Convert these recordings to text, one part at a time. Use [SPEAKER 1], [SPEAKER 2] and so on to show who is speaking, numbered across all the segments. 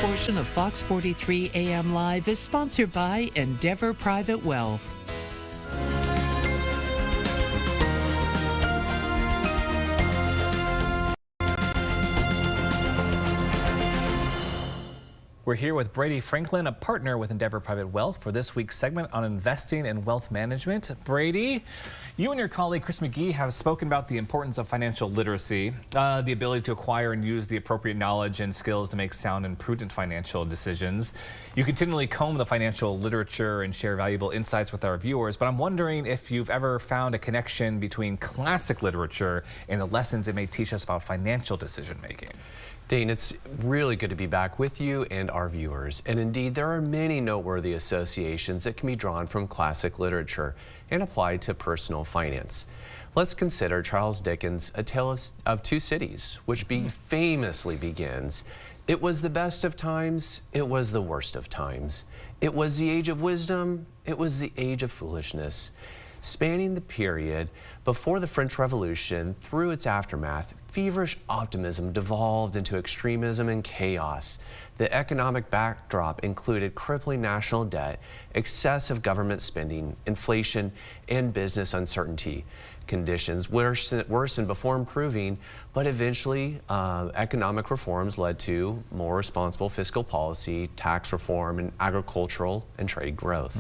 [SPEAKER 1] portion of Fox 43 AM Live is sponsored by Endeavor Private Wealth.
[SPEAKER 2] We're here with Brady Franklin, a partner with Endeavor Private Wealth, for this week's segment on investing and wealth management. Brady, you and your colleague Chris McGee have spoken about the importance of financial literacy, the ability to acquire and use the appropriate knowledge and skills to make sound and prudent financial decisions. You continually comb the financial literature and share valuable insights with our viewers, but I'm wondering if you've ever found a connection between classic literature and the lessons it may teach us about financial decision making.
[SPEAKER 3] Dane, it's really good to be back with you and our viewers. And indeed, there are many noteworthy associations that can be drawn from classic literature and applied to personal finance. Let's consider Charles Dickens' A Tale of Two Cities, which famously begins, "It was the best of times, it was the worst of times. It was the age of wisdom, it was the age of foolishness." Spanning the period before the French Revolution through its aftermath, feverish optimism devolved into extremism and chaos. The economic backdrop included crippling national debt, excessive government spending, inflation, and business uncertainty. Conditions worsened before improving, but eventually economic reforms led to more responsible fiscal policy, tax reform, and agricultural and trade growth.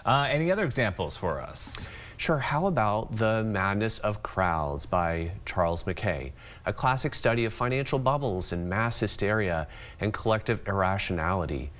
[SPEAKER 2] Any other examples for us?
[SPEAKER 3] Sure. How about The Madness of Crowds by Charles Mackay, a classic study of financial bubbles and mass hysteria and collective irrationality,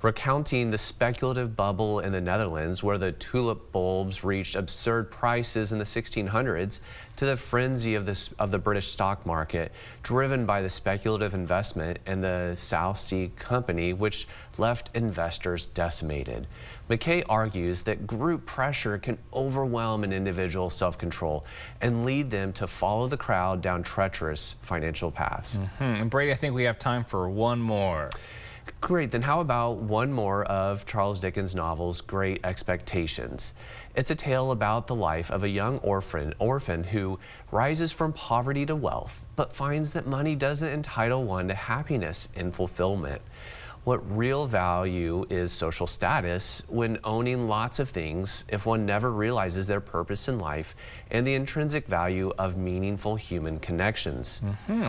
[SPEAKER 3] recounting the speculative bubble in the Netherlands where the tulip bulbs reached absurd prices in the 1600s to the frenzy of the British stock market, driven by the speculative investment in the South Sea Company, which left investors decimated. Mackay argues that group pressure can overwhelm an individual's self-control and lead them to follow the crowd down treacherous financial paths.
[SPEAKER 2] And Brady, I think we have time for one more.
[SPEAKER 3] Great, then how about one more of Charles Dickens' novels, Great Expectations? It's a tale about the life of a young orphan who rises from poverty to wealth, but finds that money doesn't entitle one to happiness and fulfillment. What real value is social status when owning lots of things if one never realizes their purpose in life and the intrinsic value of meaningful human connections.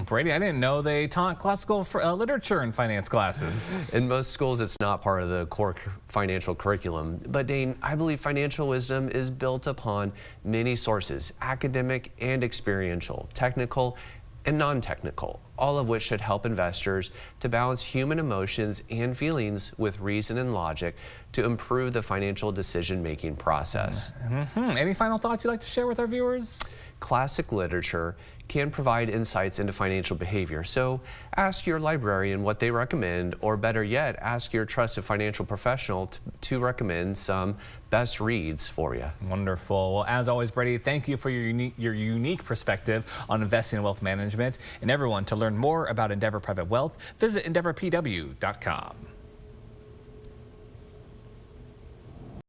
[SPEAKER 2] Brady, I didn't know they taught classical literature in finance classes.
[SPEAKER 3] In most schools, it's not part of the core financial curriculum. But Dane, I believe financial wisdom is built upon many sources, academic and experiential, technical and non-technical, all of which should help investors to balance human emotions and feelings with reason and logic to improve the financial decision-making process.
[SPEAKER 2] Any final thoughts you'd like to share with our viewers?
[SPEAKER 3] Classic literature can provide insights into financial behavior, so ask your librarian what they recommend, or better yet, ask your trusted financial professional to recommend some best reads for you.
[SPEAKER 2] Wonderful. Well, as always, Brady, thank you for your unique perspective on investing and wealth management. And everyone, to learn more about Endeavor Private Wealth, visit EndeavorPW.com.